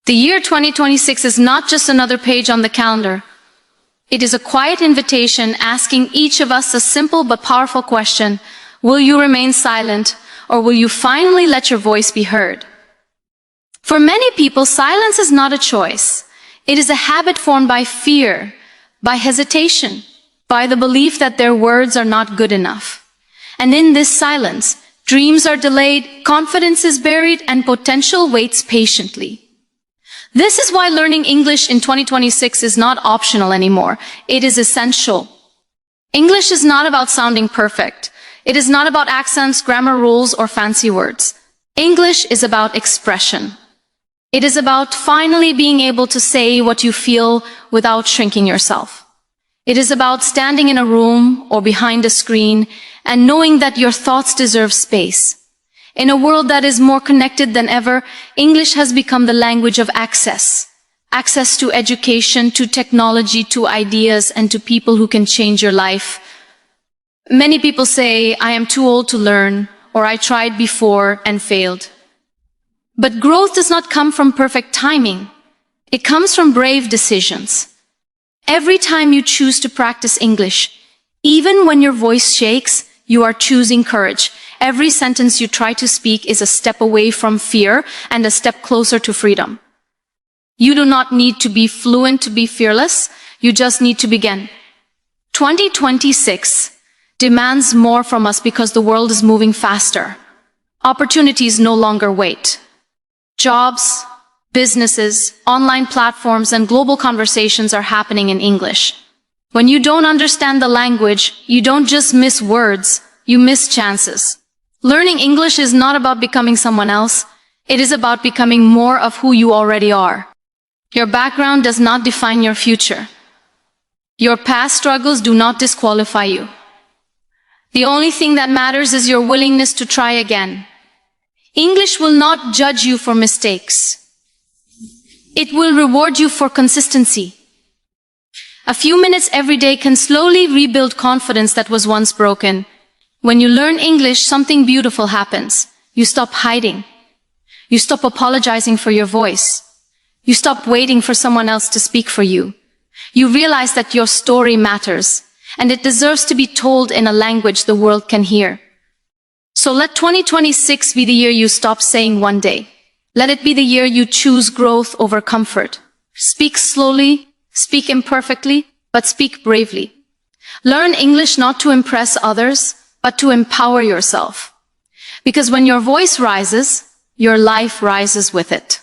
The year 2026 is not just another page on the calendar. It is a quiet invitation asking each of us a simple but powerful question. Will you remain silent, or will you finally let your voice be heard? For many people, silence is not a choice. It is a habit formed by fear, by hesitation, by the belief that their words are not good enough. And in this silence, dreams are delayed, confidence is buried, and potential waits patiently. This is why learning English in 2026 is not optional anymore. It is essential. English is not about sounding perfect. It is not about accents, grammar rules, or fancy words. English is about expression. It is about finally being able to say what you feel without shrinking yourself. It is about standing in a room or behind a screen and knowing that your thoughts deserve space. In a world that is more connected than ever, English has become the language of access. Access to education, to technology, to ideas, and to people who can change your life. Many people say, I am too old to learn, or I tried before and failed. But growth does not come from perfect timing. It comes from brave decisions. Every time you choose to practice English, even when your voice shakes, you are choosing courage. Every sentence you try to speak is a step away from fear and a step closer to freedom. You do not need to be fluent to be fearless. You just need to begin. 2026 demands more from us because the world is moving faster. Opportunities no longer wait. Jobs, businesses, online platforms, and global conversations are happening in English. When you don't understand the language, you don't just miss words, you miss chances. Learning English is not about becoming someone else. It is about becoming more of who you already are. Your background does not define your future. Your past struggles do not disqualify you. The only thing that matters is your willingness to try again. English will not judge you for mistakes. It will reward you for consistency. A few minutes every day can slowly rebuild confidence that was once broken. When you learn English, something beautiful happens. You stop hiding. You stop apologizing for your voice. You stop waiting for someone else to speak for you. You realize that your story matters, and it deserves to be told in a language the world can hear. So let 2026 be the year you stop saying one day. Let it be the year you choose growth over comfort. Speak slowly, speak imperfectly, but speak bravely. Learn English not to impress others, but to empower yourself. Because when your voice rises, your life rises with it.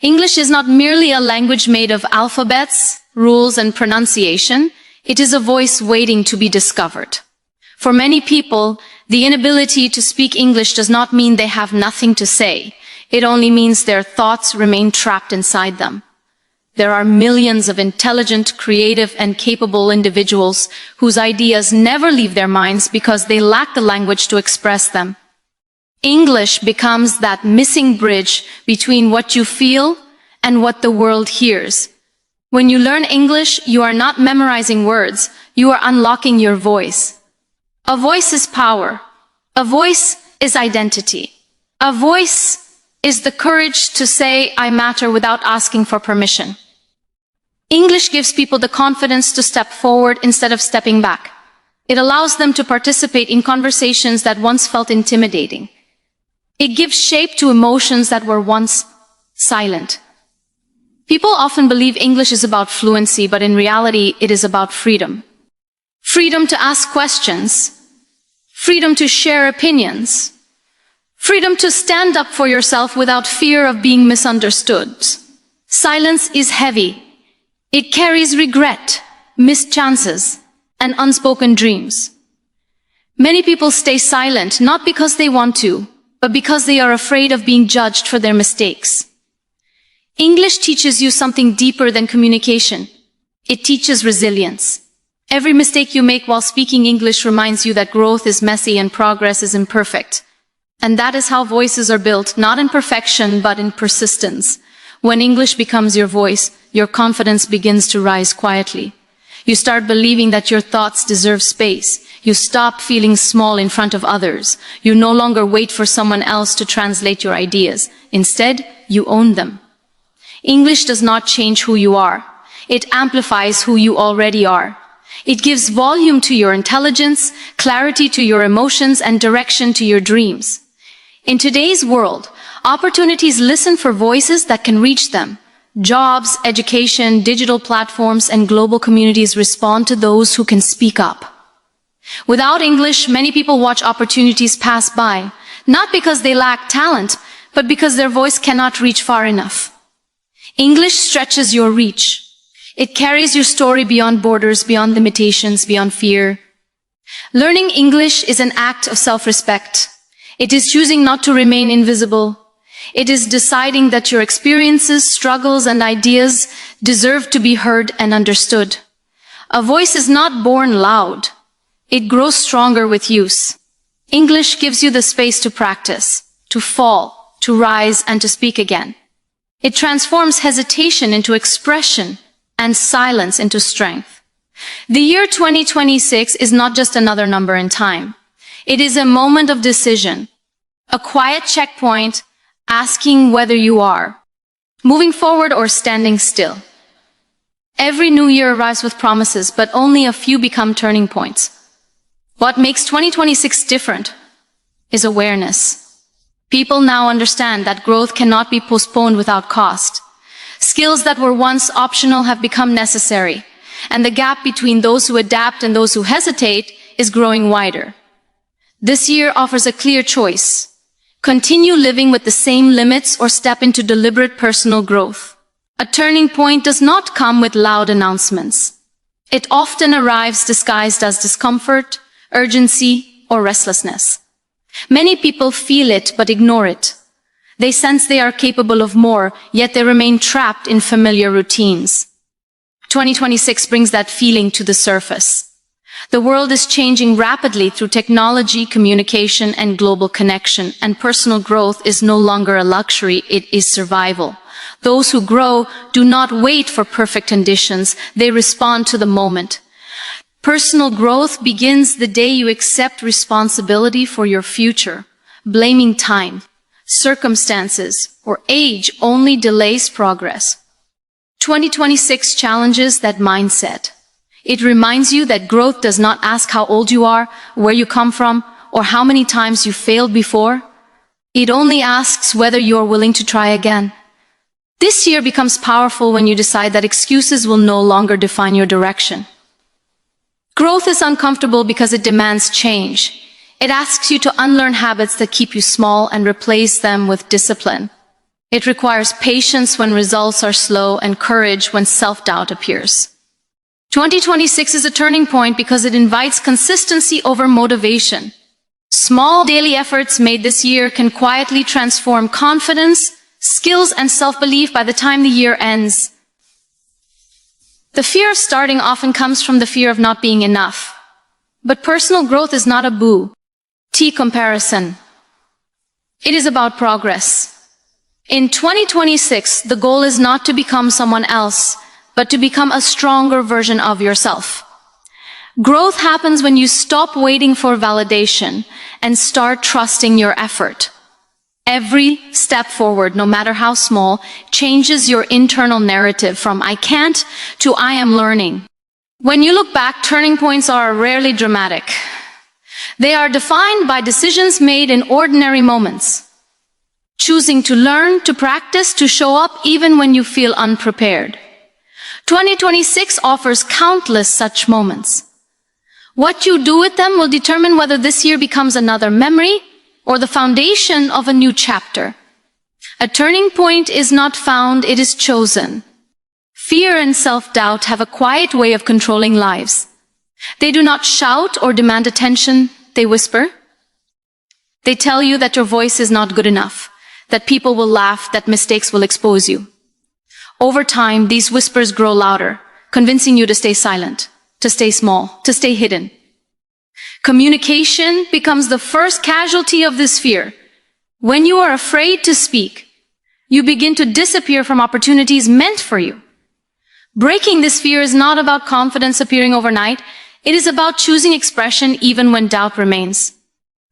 English is not merely a language made of alphabets, rules, and pronunciation. It is a voice waiting to be discovered. For many people, the inability to speak English does not mean they have nothing to say. It only means their thoughts remain trapped inside them. There are millions of intelligent, creative, and capable individuals whose ideas never leave their minds because they lack the language to express them. English becomes that missing bridge between what you feel and what the world hears. When you learn English, you are not memorizing words, you are unlocking your voice. A voice is power. A voice is identity. A voice is the courage to say, I matter without asking for permission. English gives people the confidence to step forward instead of stepping back. It allows them to participate in conversations that once felt intimidating. It gives shape to emotions that were once silent. People often believe English is about fluency, but in reality, it is about freedom. Freedom to ask questions. Freedom to share opinions. Freedom to stand up for yourself without fear of being misunderstood. Silence is heavy. It carries regret, missed chances, and unspoken dreams. Many people stay silent not because they want to, but because they are afraid of being judged for their mistakes. English teaches you something deeper than communication. It teaches resilience. Every mistake you make while speaking English reminds you that growth is messy and progress is imperfect. And that is how voices are built, not in perfection, but in persistence. When English becomes your voice, your confidence begins to rise quietly. You start believing that your thoughts deserve space. You stop feeling small in front of others. You no longer wait for someone else to translate your ideas. Instead, you own them. English does not change who you are. It amplifies who you already are. It gives volume to your intelligence, clarity to your emotions, and direction to your dreams. In today's world, opportunities listen for voices that can reach them. Jobs, education, digital platforms, and global communities respond to those who can speak up. Without English, many people watch opportunities pass by, not because they lack talent, but because their voice cannot reach far enough. English stretches your reach. It carries your story beyond borders, beyond limitations, beyond fear. Learning English is an act of self-respect. It is choosing not to remain invisible. It is deciding that your experiences, struggles, and ideas deserve to be heard and understood. A voice is not born loud. It grows stronger with use. English gives you the space to practice, to fall, to rise, and to speak again. It transforms hesitation into expression and silence into strength. The year 2026 is not just another number in time. It is a moment of decision, a quiet checkpoint, asking whether you are moving forward or standing still. Every new year arrives with promises, but only a few become turning points. What makes 2026 different is awareness. People now understand that growth cannot be postponed without cost. Skills that were once optional have become necessary, and the gap between those who adapt and those who hesitate is growing wider. This year offers a clear choice. Continue living with the same limits or step into deliberate personal growth. A turning point does not come with loud announcements. It often arrives disguised as discomfort, urgency, or restlessness. Many people feel it but ignore it. They sense they are capable of more, yet they remain trapped in familiar routines. 2026 brings that feeling to the surface. The world is changing rapidly through technology, communication, and global connection, and personal growth is no longer a luxury, it is survival. Those who grow do not wait for perfect conditions, they respond to the moment. Personal growth begins the day you accept responsibility for your future. Blaming time, circumstances, or age only delays progress. 2026 challenges that mindset. It reminds you that growth does not ask how old you are, where you come from, or how many times you failed before. It only asks whether you are willing to try again. This year becomes powerful when you decide that excuses will no longer define your direction. Growth is uncomfortable because it demands change. It asks you to unlearn habits that keep you small and replace them with discipline. It requires patience when results are slow and courage when self-doubt appears. 2026 is a turning point because it invites consistency over motivation. Small daily efforts made this year can quietly transform confidence, skills, and self-belief by the time the year ends. The fear of starting often comes from the fear of not being enough. But personal growth is not a boo-t comparison. It is about progress. In 2026, the goal is not to become someone else, but to become a stronger version of yourself. Growth happens when you stop waiting for validation and start trusting your effort. Every step forward, no matter how small, changes your internal narrative from I can't to I am learning. When you look back, turning points are rarely dramatic. They are defined by decisions made in ordinary moments. Choosing to learn, to practice, to show up even when you feel unprepared. 2026 offers countless such moments. What you do with them will determine whether this year becomes another memory or the foundation of a new chapter. A turning point is not found, it is chosen. Fear and self-doubt have a quiet way of controlling lives. They do not shout or demand attention, they whisper. They tell you that your voice is not good enough, that people will laugh, that mistakes will expose you. Over time, these whispers grow louder, convincing you to stay silent, to stay small, to stay hidden. Communication becomes the first casualty of this fear. When you are afraid to speak, you begin to disappear from opportunities meant for you. Breaking this fear is not about confidence appearing overnight. It is about choosing expression even when doubt remains.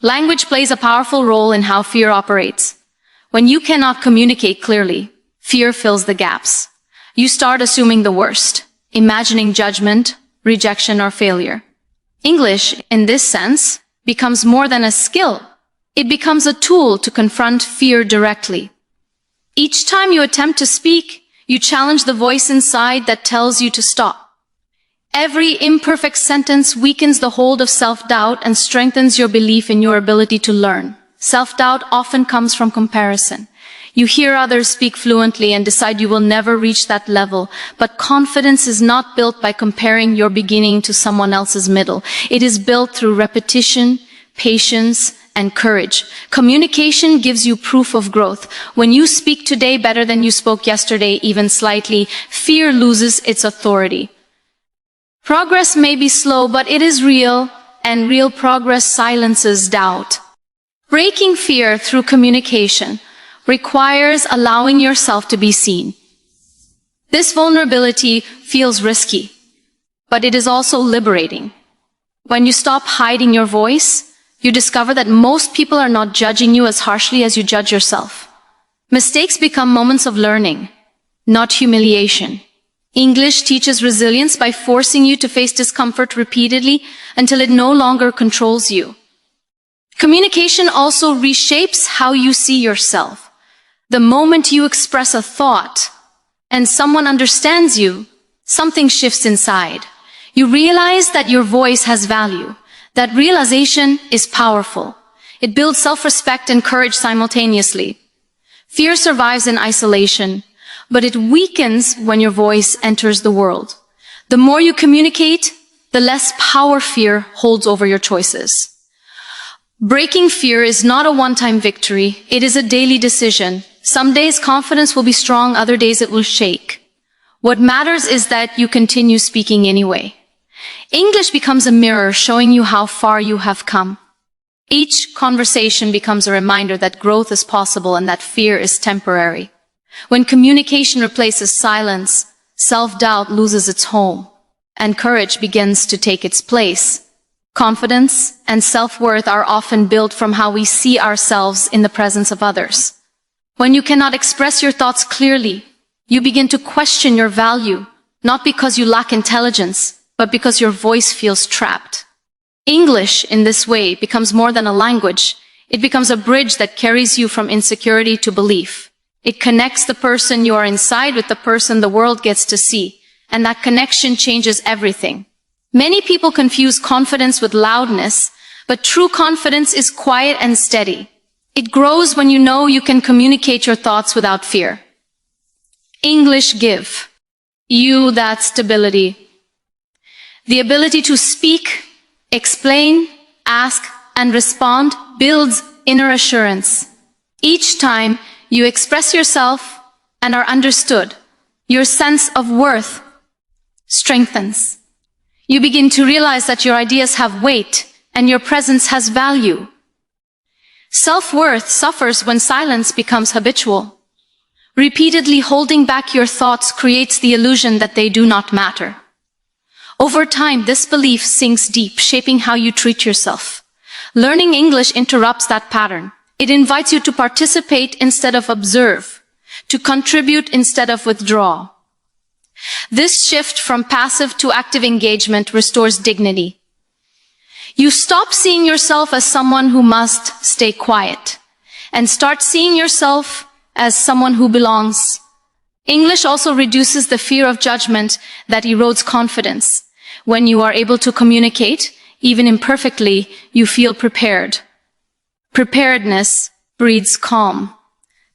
Language plays a powerful role in how fear operates. When you cannot communicate clearly, fear fills the gaps. You start assuming the worst, imagining judgment, rejection, or failure. English, in this sense, becomes more than a skill. It becomes a tool to confront fear directly. Each time you attempt to speak, you challenge the voice inside that tells you to stop. Every imperfect sentence weakens the hold of self-doubt and strengthens your belief in your ability to learn. Self-doubt often comes from comparison. You hear others speak fluently and decide you will never reach that level, but confidence is not built by comparing your beginning to someone else's middle. It is built through repetition, patience, and courage. Communication gives you proof of growth. When you speak today better than you spoke yesterday, even slightly, fear loses its authority. Progress may be slow, but it is real, and real progress silences doubt. Breaking fear through communication requires allowing yourself to be seen. This vulnerability feels risky, but it is also liberating. When you stop hiding your voice, you discover that most people are not judging you as harshly as you judge yourself. Mistakes become moments of learning, not humiliation. English teaches resilience by forcing you to face discomfort repeatedly until it no longer controls you. Communication also reshapes how you see yourself. The moment you express a thought and someone understands you, something shifts inside. You realize that your voice has value. That realization is powerful. It builds self-respect and courage simultaneously. Fear survives in isolation, but it weakens when your voice enters the world. The more you communicate, the less power fear holds over your choices. Breaking fear is not a one-time victory. It is a daily decision. Some days confidence will be strong, other days it will shake. What matters is that you continue speaking anyway. English becomes a mirror showing you how far you have come. Each conversation becomes a reminder that growth is possible and that fear is temporary. When communication replaces silence, self-doubt loses its home, and courage begins to take its place. Confidence and self-worth are often built from how we see ourselves in the presence of others. When you cannot express your thoughts clearly, you begin to question your value, not because you lack intelligence, but because your voice feels trapped. English, in this way, becomes more than a language. It becomes a bridge that carries you from insecurity to belief. It connects the person you are inside with the person the world gets to see, and that connection changes everything. Many people confuse confidence with loudness, but true confidence is quiet and steady. It grows when you know you can communicate your thoughts without fear. English give you that stability. The ability to speak, explain, ask, and respond builds inner assurance. Each time you express yourself and are understood, your sense of worth strengthens. You begin to realize that your ideas have weight and your presence has value. Self-worth suffers when silence becomes habitual. Repeatedly holding back your thoughts creates the illusion that they do not matter. Over time, this belief sinks deep, shaping how you treat yourself. Learning English interrupts that pattern. It invites you to participate instead of observe, to contribute instead of withdraw. This shift from passive to active engagement restores dignity. You stop seeing yourself as someone who must stay quiet and start seeing yourself as someone who belongs. English also reduces the fear of judgment that erodes confidence. When you are able to communicate, even imperfectly, you feel prepared. Preparedness breeds calm.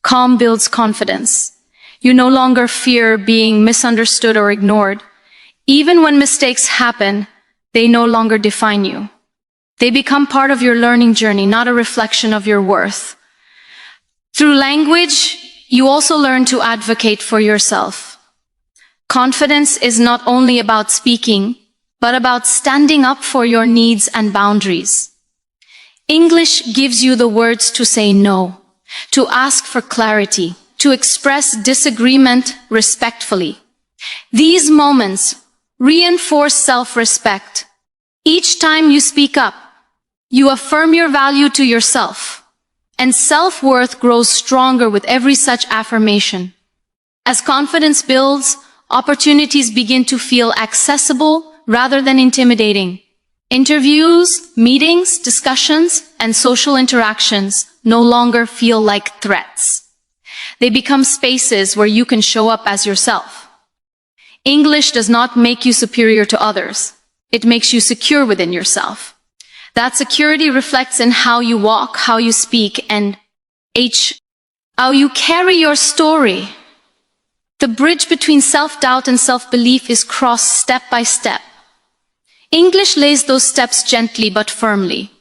Calm builds confidence. You no longer fear being misunderstood or ignored. Even when mistakes happen, they no longer define you. They become part of your learning journey, not a reflection of your worth. Through language, you also learn to advocate for yourself. Confidence is not only about speaking, but about standing up for your needs and boundaries. English gives you the words to say no, to ask for clarity, to express disagreement respectfully. These moments reinforce self-respect. Each time you speak up, you affirm your value to yourself, and self-worth grows stronger with every such affirmation. As confidence builds, opportunities begin to feel accessible rather than intimidating. Interviews, meetings, discussions, and social interactions no longer feel like threats. They become spaces where you can show up as yourself. English does not make you superior to others. It makes you secure within yourself. That security reflects in how you walk, how you speak, and how you carry your story. The bridge between self-doubt and self-belief is crossed step by step. English lays those steps gently but firmly.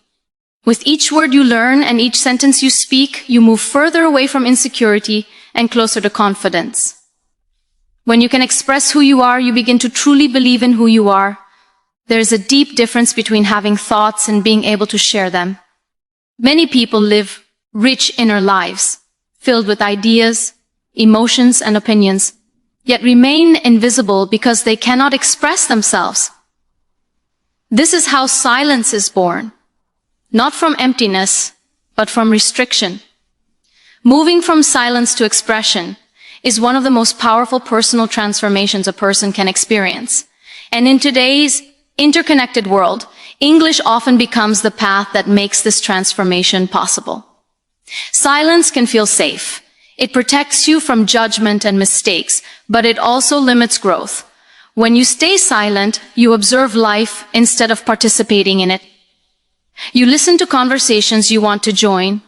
With each word you learn and each sentence you speak, you move further away from insecurity and closer to confidence. When you can express who you are, you begin to truly believe in who you are. There's a deep difference between having thoughts and being able to share them. Many people live rich inner lives, filled with ideas, emotions, and opinions, yet remain invisible because they cannot express themselves. This is how silence is born, not from emptiness, but from restriction. Moving from silence to expression is one of the most powerful personal transformations a person can experience. And in today's interconnected world, English often becomes the path that makes this transformation possible. Silence can feel safe. It protects you from judgment and mistakes, but it also limits growth. When you stay silent, you observe life instead of participating in it. You listen to conversations you want to join,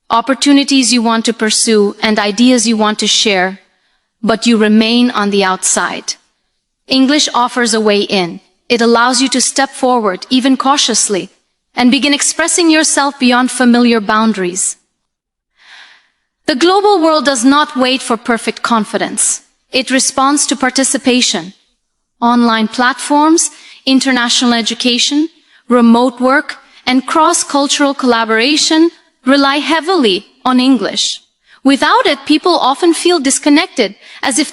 opportunities you want to pursue, and ideas you want to share, but you remain on the outside. English offers a way in. It allows you to step forward, even cautiously, and begin expressing yourself beyond familiar boundaries. The global world does not wait for perfect confidence. It responds to participation. Online platforms, international education, remote work, and cross-cultural collaboration rely heavily on English. Without it, people often feel disconnected, as if